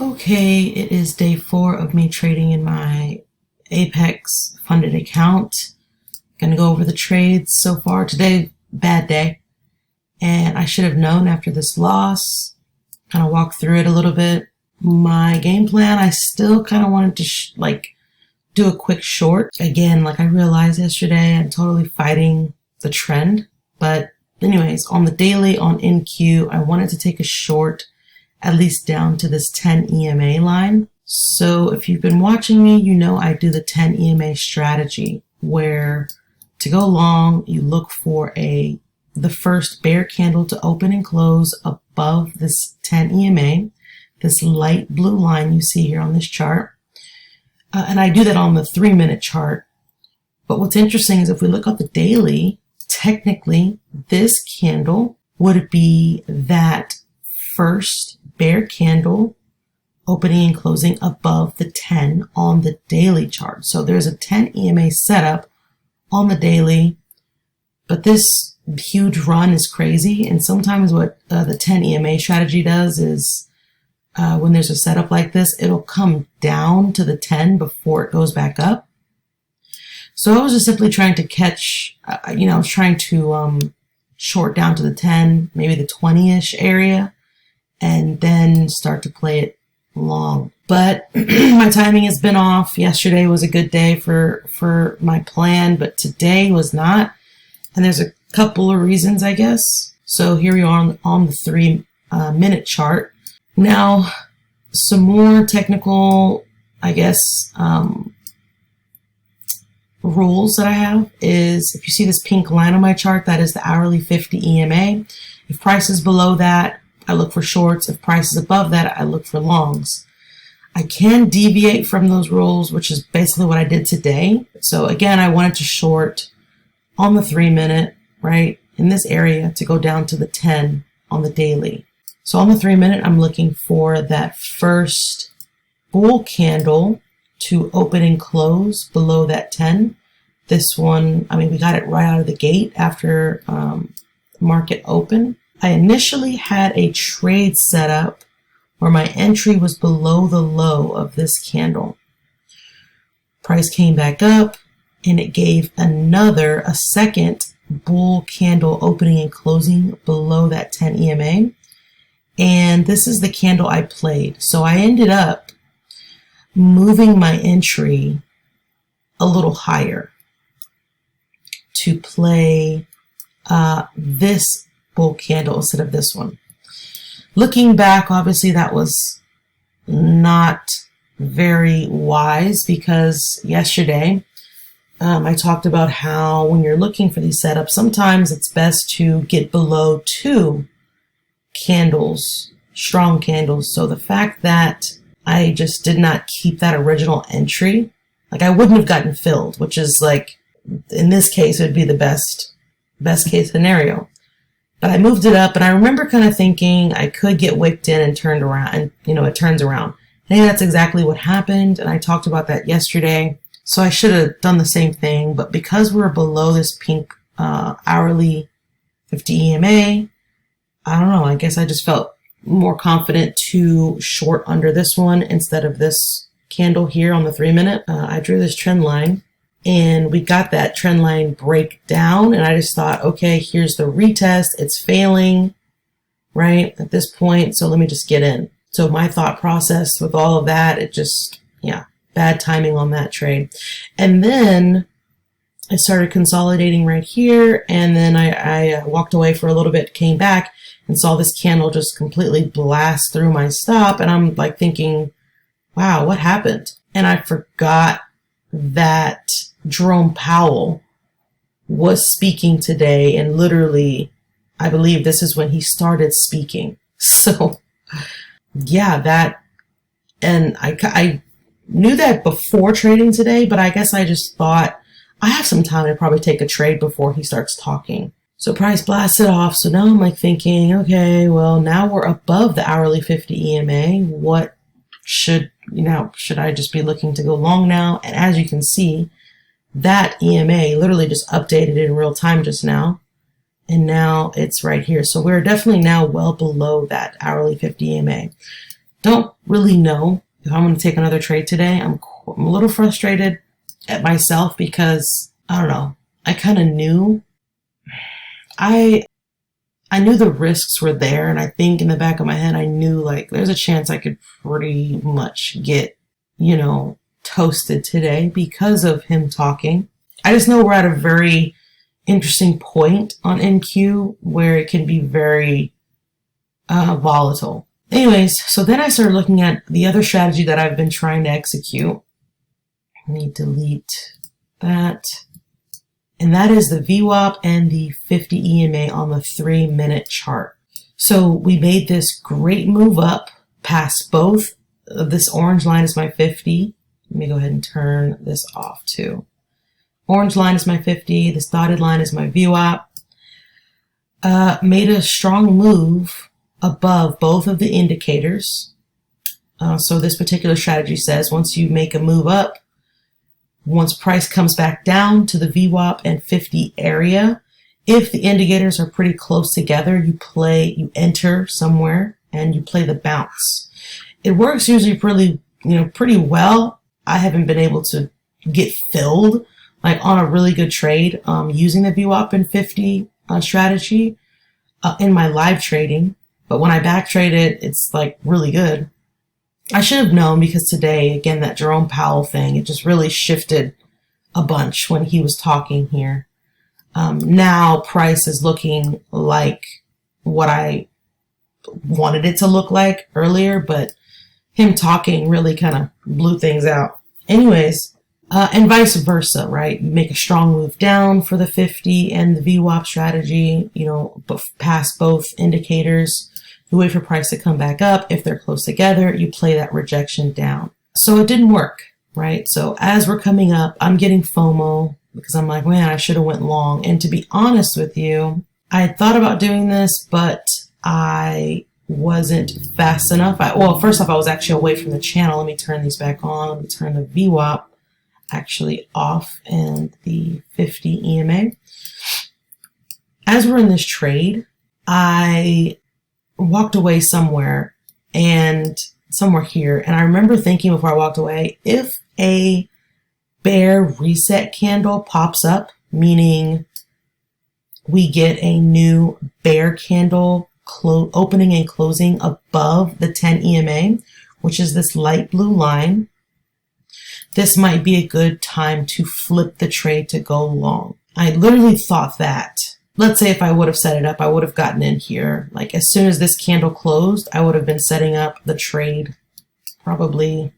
Okay, it is day 4 of me trading in my Apex funded account. Gonna go over the trades so far. Today, bad day. And I should have known after this loss. Kind of walk through it a little bit. My game plan, I still kind of wanted to do a quick short. Again, like I realized yesterday, I'm totally fighting the trend. But anyways, on the daily on NQ, I wanted to take a short at least down to this 10 EMA line. So if you've been watching me, you know I do the 10 EMA strategy where to go long, you look for the first bear candle to open and close above this 10 EMA, this light blue line you see here on this chart. And I do that on the 3-minute chart. But what's interesting is if we look at the daily, technically this candle would be that first bear candle opening and closing above the 10 on the daily chart. So there's a 10 EMA setup on the daily, but this huge run is crazy. And sometimes what the 10 EMA strategy does is when there's a setup like this, it'll come down to the 10 before it goes back up. So I was just simply trying to catch, I was trying to short down to the 10, maybe the 20-ish area, and then start to play it long. But my timing has been off. Yesterday was a good day for my plan, but today was not. And there's a couple of reasons, I guess. So here we are on the 3-minute chart. Now, some more technical, I guess, rules that I have is if you see this pink line on my chart, that is the hourly 50 EMA. If price is below that, I look for shorts. If price is above that, I look for longs. I can deviate from those rules, which is basically what I did today. So again, I wanted to short on the 3-minute, right, in this area to go down to the 10 on the daily. So on the 3-minute, I'm looking for that first bull candle to open and close below that 10. This one, we got it right out of the gate after market open. I initially had a trade set up where my entry was below the low of this candle. Price came back up and it gave a second bull candle opening and closing below that 10 EMA. And this is the candle I played. So I ended up moving my entry a little higher to play this bull candle instead of this one. Looking back, obviously that was not very wise because yesterday I talked about how when you're looking for these setups, sometimes it's best to get below 2 candles, strong candles. So the fact that I just did not keep that original entry, like I wouldn't have gotten filled, which is like, in this case, it would be the best case scenario. But I moved it up and I remember kind of thinking I could get wicked in and turned around and, it turns around. I think that's exactly what happened. And I talked about that yesterday. So I should have done the same thing. But because we're below this pink hourly 50 EMA, I don't know. I guess I just felt more confident to short under this one instead of this candle here on the 3-minute. I drew this trend line and we got that trend line break down. And I just thought, okay, here's the retest. It's failing right at this point. So let me just get in. So my thought process with all of that, it just, bad timing on that trade. And then I started consolidating right here. And then I walked away for a little bit, came back and saw this candle just completely blast through my stop. And I'm like thinking, wow, what happened? And I forgot that Jerome Powell was speaking today. And literally, I believe this is when he started speaking. So yeah, and I knew that before trading today, but I guess I just thought I have some time to probably take a trade before he starts talking. So price blasted off. So now I'm like thinking, okay, well, now we're above the hourly 50 EMA. What should I just be looking to go long now? And as you can see, that EMA literally just updated in real time just now. And now it's right here. So we're definitely now well below that hourly 50 EMA. Don't really know if I'm going to take another trade today. I'm a little frustrated at myself because, I don't know, I kind of knew. I knew the risks were there, and I think in the back of my head, I knew like there's a chance I could pretty much get, toasted today because of him talking. I just know we're at a very interesting point on NQ where it can be very volatile. Anyways, so then I started looking at the other strategy that I've been trying to execute. Let me delete that. And that is the VWAP and the 50 EMA on the 3-minute chart. So we made this great move up past both. This orange line is my 50. Let me go ahead and turn this off too. Orange line is my 50. This dotted line is my VWAP. Made a strong move above both of the indicators. So this particular strategy says once you make a move up, once price comes back down to the VWAP and 50 area, if the indicators are pretty close together, you enter somewhere and you play the bounce. It works usually pretty well. I haven't been able to get filled like on a really good trade using the VWAP and 50 strategy in my live trading. But when I back trade it, it's like really good. I should have known because today, again, that Jerome Powell thing, it just really shifted a bunch when he was talking here. Now price is looking like what I wanted it to look like earlier, but him talking really kind of blew things out. Anyways, and vice versa, right? You make a strong move down for the 50 and the VWAP strategy, but past both indicators. You wait for price to come back up. If they're close together, you play that rejection down. So it didn't work, right? So as we're coming up, I'm getting FOMO because I'm like, man, I should have went long. And to be honest with you, I had thought about doing this, but I wasn't fast enough. First off, I was actually away from the channel. Let me turn these back on. Let me turn the VWAP actually off and the 50 EMA. As we're in this trade, I walked away somewhere here. And I remember thinking before I walked away, if a bear reset candle pops up, meaning we get a new bear candle opening and closing above the 10 EMA, which is this light blue line, this might be a good time to flip the trade to go long. I literally thought that. Let's say if I would have set it up, I would have gotten in here. Like as soon as this candle closed, I would have been setting up the trade, probably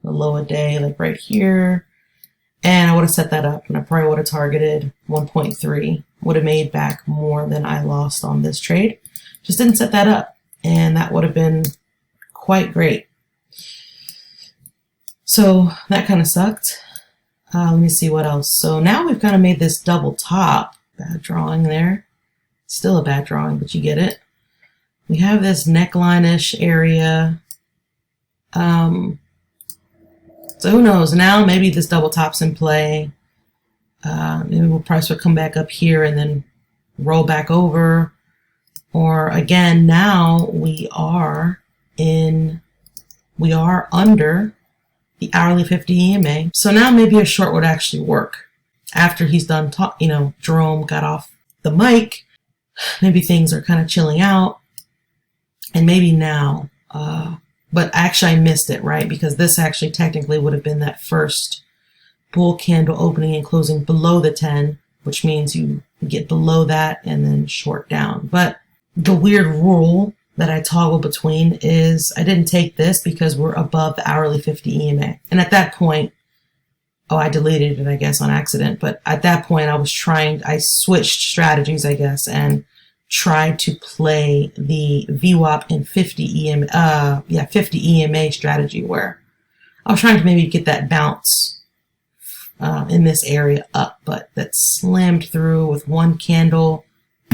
the low a day, like right here. And I would have set that up and I probably would have targeted 1.3, would have made back more than I lost on this trade. Just didn't set that up. And that would have been quite great. So that kind of sucked. Let me see what else. So now we've kind of made this double top. Bad drawing there. Still a bad drawing, but you get it. We have this neckline-ish area. So who knows? Now maybe this double top's in play. Maybe price will come back up here and then roll back over. Or again, now we are under the hourly 50 EMA. So now maybe a short would actually work. After he's done Jerome got off the mic, maybe things are kind of chilling out. And maybe now, but actually I missed it, right? Because this actually technically would have been that first bull candle opening and closing below the 10, which means you get below that and then short down. But the weird rule that I toggle between is I didn't take this because we're above the hourly 50 EMA. And at that point, I deleted it, I guess, on accident. But at that point, I switched strategies, I guess, and tried to play the VWAP and 50 EMA strategy where I was trying to maybe get that bounce in this area up, but that slammed through with one candle,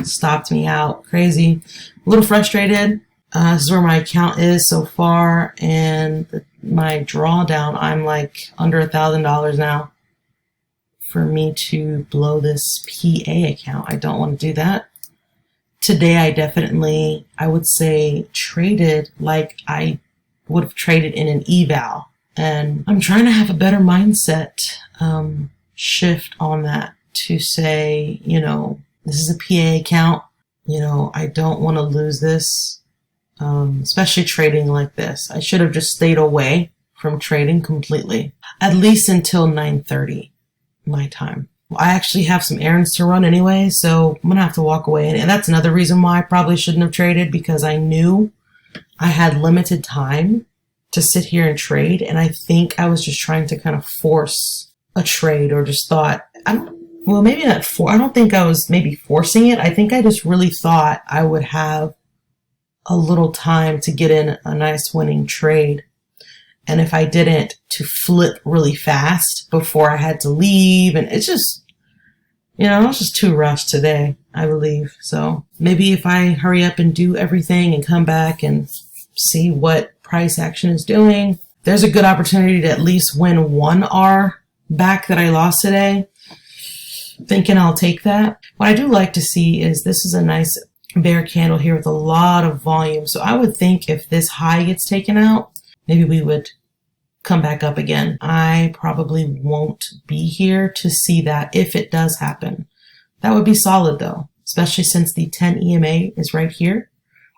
stopped me out. Crazy. A little frustrated. This is where my account is so far, and my drawdown, I'm like under $1,000 now for me to blow this PA account. I don't want to do that. Today I would say, traded like I would have traded in an eval. And I'm trying to have a better mindset shift on that to say, you know, this is a PA account. You know, I don't want to lose this, especially trading like this. I should have just stayed away from trading completely, at least until 9:30 my time. I actually have some errands to run anyway, so I'm going to have to walk away. And that's another reason why I probably shouldn't have traded, because I knew I had limited time to sit here and trade. And I think I was just trying to kind of force a trade, or just thought, maybe not I don't think I was maybe forcing it. I think I just really thought I would have a little time to get in a nice winning trade. And if I didn't, to flip really fast before I had to leave. And it's just, you know, it's just too rushed today, I believe. So maybe if I hurry up and do everything and come back and see what price action is doing, there's a good opportunity to at least win 1 R back that I lost today. Thinking I'll take that. What I do like to see is this is a nice bear candle here with a lot of volume. So I would think if this high gets taken out, maybe we would come back up again. I probably won't be here to see that if it does happen. That would be solid though, especially since the 10 EMA is right here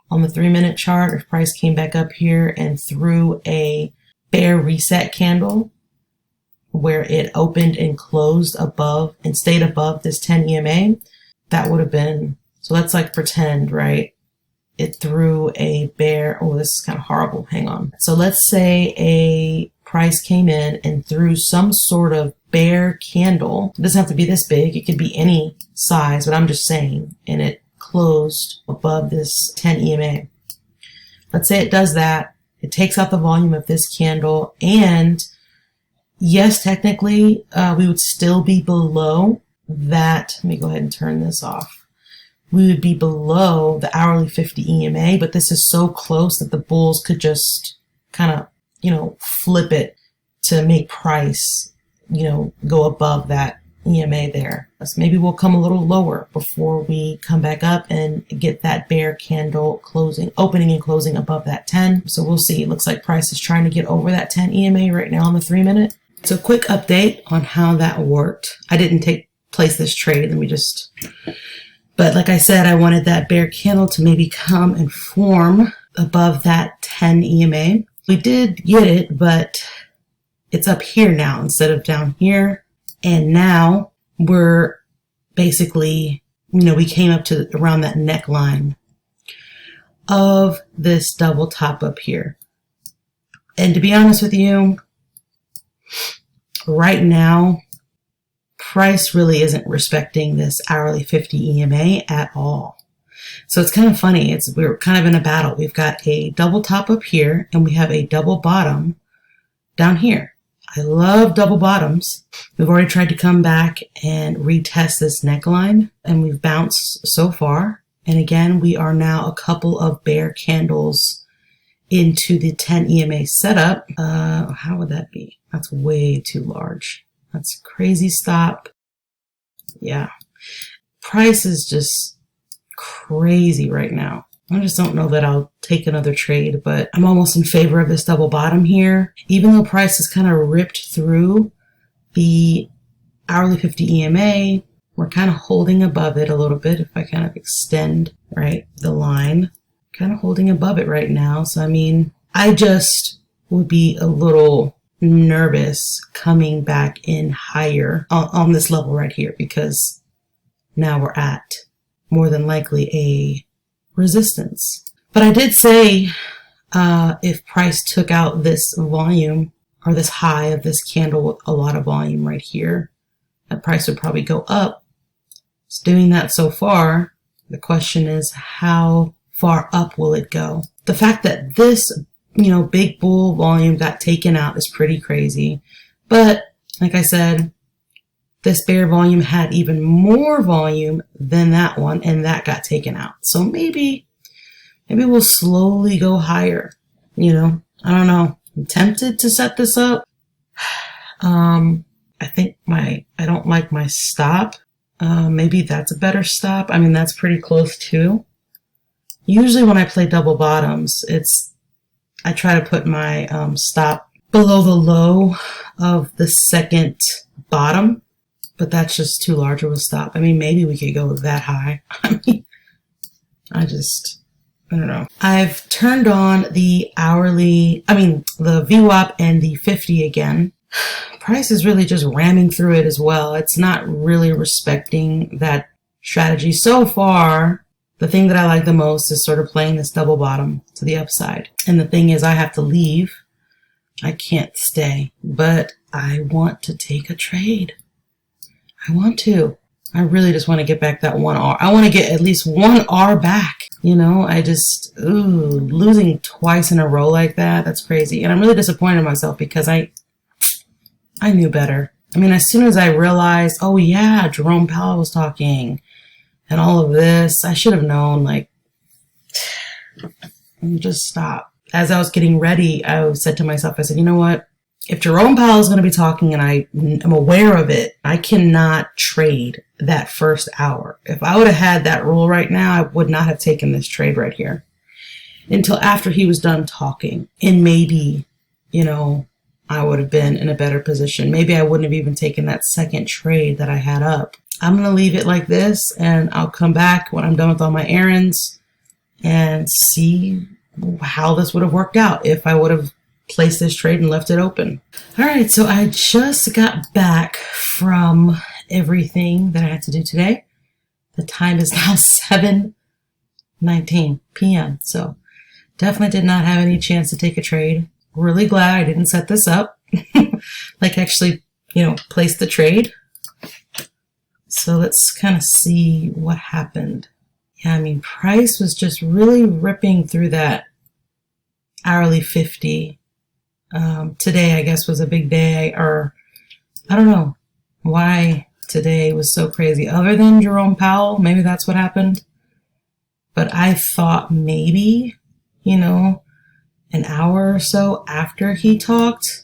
on the 3-minute chart. If price came back up here and threw a bear reset candle where it opened and closed above and stayed above this 10 EMA, that would have been, so let's like pretend, right? It threw a bear, oh, this is kind of horrible, hang on. So let's say a price came in and threw some sort of bear candle. It doesn't have to be this big, it could be any size, but I'm just saying, and it closed above this 10 EMA. Let's say it does that, it takes out the volume of this candle, and yes, technically, we would still be below that. Let me go ahead and turn this off. We would be below the hourly 50 EMA, but this is so close that the bulls could just kind of, you know, flip it to make price, you know, go above that EMA there. So maybe we'll come a little lower before we come back up and get that bear candle closing, opening and closing above that 10. So we'll see. It looks like price is trying to get over that 10 EMA right now on the 3-minute. So quick update on how that worked. I didn't place this trade. But like I said, I wanted that bear candle to maybe come and form above that 10 EMA. We did get it, but it's up here now instead of down here. And now we're basically, you know, we came up to around that neckline of this double top up here. And to be honest with you, right now, price really isn't respecting this hourly 50 EMA at all. So it's kind of funny. We're kind of in a battle. We've got a double top up here and we have a double bottom down here. I love double bottoms. We've already tried to come back and retest this neckline and we've bounced so far. And again, we are now a couple of bear candles into the 10 EMA setup. How would that be? That's way too large. That's crazy stop. Yeah. Price is just crazy right now. I just don't know that I'll take another trade, but I'm almost in favor of this double bottom here. Even though price is kind of ripped through the hourly 50 EMA, we're kind of holding above it a little bit. If I kind of extend, right, the line, kind of holding above it right now. So, I mean, I just would be a little nervous coming back in higher on this level right here, because now we're at more than likely a resistance. But I did say if price took out this volume or this high of this candle with a lot of volume right here, that price would probably go up. It's doing that so far. The question is, how far up will it go? The fact that this, you know, big bull volume got taken out is pretty crazy. But like I said, this bear volume had even more volume than that one, and that got taken out. So maybe we'll slowly go higher. You know, I don't know. I'm tempted to set this up. I think I don't like my stop. Maybe that's a better stop. I mean, that's pretty close too. Usually when I play double bottoms, it's I try to put my stop below the low of the second bottom, but that's just too large of a stop. I mean, maybe we could go that high. I mean, I don't know. I've turned on the the VWAP and the 50 again. Price is really just ramming through it as well. It's not really respecting that strategy. So far, the thing that I like the most is sort of playing this double bottom to the upside. And the thing is, I have to leave. I can't stay, but I want to take a trade. I want to. I really just want to get back that 1R. I want to get at least 1R back. You know, I just, losing twice in a row like that, that's crazy. And I'm really disappointed in myself because I knew better. I mean, as soon as I realized, oh yeah, Jerome Powell was talking and all of this, I should have known, like, just stop. As I was getting ready, I said to myself, I said, you know what? If Jerome Powell is going to be talking and I am aware of it, I cannot trade that first hour. If I would have had that rule right now, I would not have taken this trade right here until after he was done talking. And maybe, you know, I would have been in a better position. Maybe I wouldn't have even taken that second trade that I had up. I'm going to leave it like this, and I'll come back when I'm done with all my errands and see how this would have worked out if I would have placed this trade and left it open. All right, so I just got back from everything that I had to do today. The time is now 7:19 p.m. So definitely did not have any chance to take a trade. Really glad I didn't set this up. Like actually, you know, place the trade. So let's kind of see what happened. Yeah, I mean, price was just really ripping through that hourly 50. Today, I guess, was a big day, or I don't know why today was so crazy. Other than Jerome Powell, maybe that's what happened. But I thought maybe, you know, an hour or so after he talked,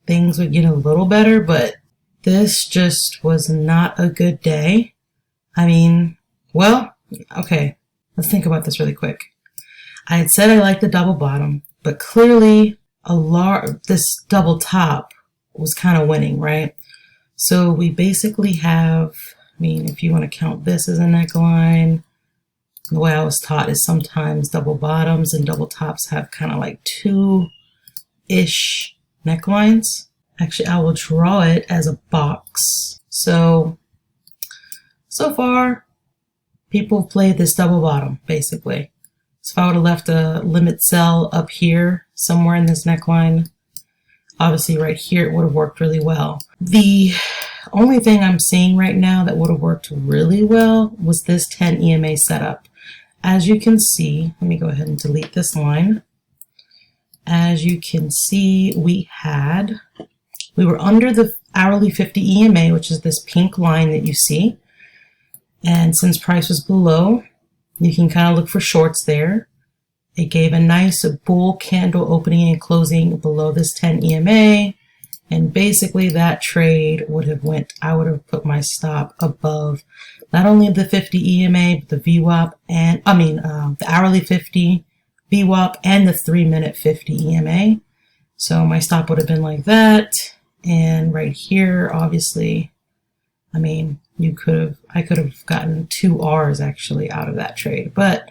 things would get a little better, but this just was not a good day. I mean, well, okay, let's think about this really quick. I had said I liked the double bottom, but clearly this double top was kind of winning, right? So we basically have, I mean, if you want to count this as a neckline, the way I was taught is sometimes double bottoms and double tops have kind of like two-ish necklines. Actually, I will draw it as a box. So far, people have played this double bottom, basically. So if I would have left a limit sell up here, somewhere in this neckline, obviously right here, it would have worked really well. The only thing I'm seeing right now that would have worked really well was this 10 EMA setup. As you can see, let me go ahead and delete this line. As you can see, we were under the hourly 50 EMA, which is this pink line that you see. And since price was below, you can kind of look for shorts there. It gave a nice bull candle opening and closing below this 10 EMA. And basically that trade I would have put my stop above not only the 50 EMA, but the VWAP and, the hourly 50 VWAP and the 3-minute 50 EMA. So my stop would have been like that. And right here, obviously, I mean, I could have gotten 2 R's actually out of that trade. But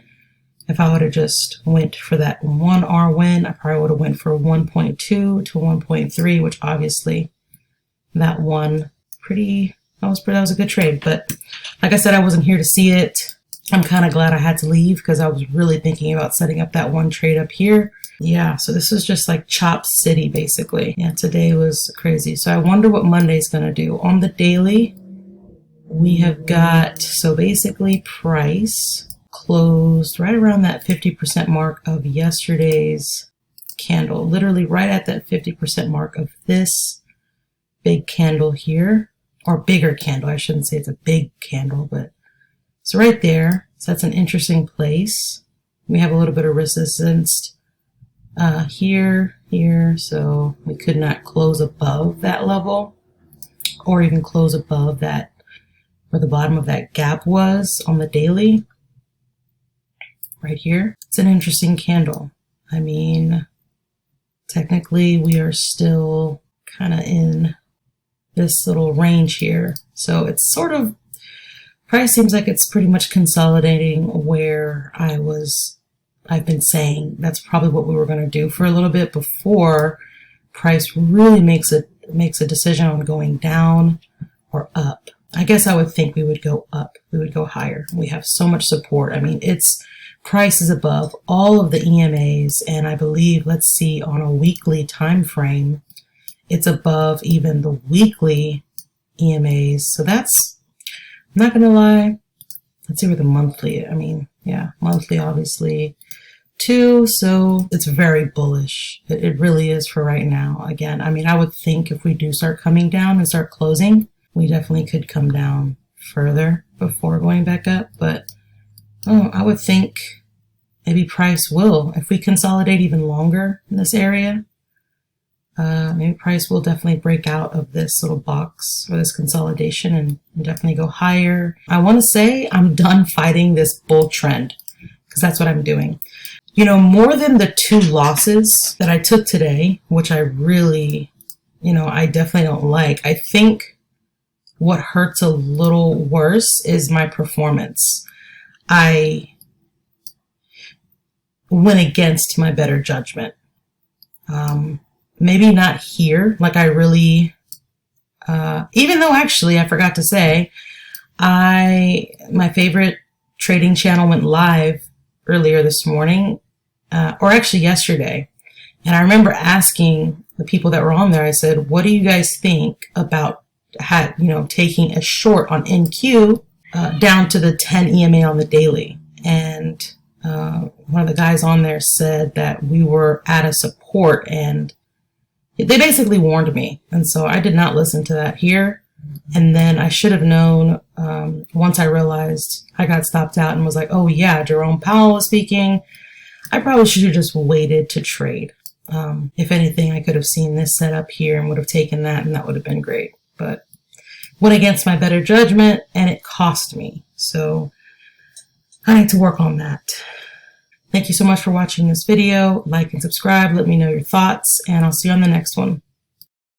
if I would have just went for that 1R win, I probably would have went for 1.2 to 1.3, which obviously that was a good trade. But like I said, I wasn't here to see it. I'm kind of glad I had to leave because I was really thinking about setting up that one trade up here. Yeah, so this was just like Chop City, basically. Yeah, today was crazy. So I wonder what Monday's going to do. On the daily, we have got, so basically price closed right around that 50% mark of yesterday's candle. Literally right at that 50% mark of this big candle here. Or bigger candle, I shouldn't say it's a big candle, but so right there. So that's an interesting place. We have a little bit of resistance here, so we could not close above that level or even close above that where the bottom of that gap was on the daily right here. It's an interesting candle. I mean, Technically, we are still kind of in this little range here. So it's sort of, price seems like it's pretty much consolidating where I've been saying that's probably what we were going to do for a little bit before price really makes a decision on going down or up. I guess I would think we would go up. We would go higher. We have so much support. I mean, price is above all of the EMAs, and I believe, let's see, on a weekly time frame, it's above even the weekly EMAs. So that's, I'm not going to lie. Let's see where the monthly, I mean, yeah, monthly obviously too. So it's very bullish. It really is for right now. Again, I mean, I would think if we do start coming down and start closing, we definitely could come down further before going back up. But I would think maybe price will, if we consolidate even longer in this area, maybe price will definitely break out of this little box or this consolidation and definitely go higher. I want to say I'm done fighting this bull trend, because that's what I'm doing. You know, more than the 2 losses that I took today, which I really, I definitely don't like. I think what hurts a little worse is my performance. I went against my better judgment. Maybe not here, like I really, even though actually I forgot to say, my favorite trading channel went live earlier this morning, or actually yesterday. And I remember asking the people that were on there, I said, what do you guys think about taking a short on NQ down to the 10 EMA on the daily? And one of the guys on there said that we were at a support, and they basically warned me. And so I did not listen to that here. And then I should have known, once I realized I got stopped out and was like, oh yeah, Jerome Powell was speaking, I probably should have just waited to trade. If anything, I could have seen this set up here and would have taken that, and that would have been great. But went against my better judgment, and it cost me. So I need to work on that. Thank you so much for watching this video. Like and subscribe. Let me know your thoughts, and I'll see you on the next one.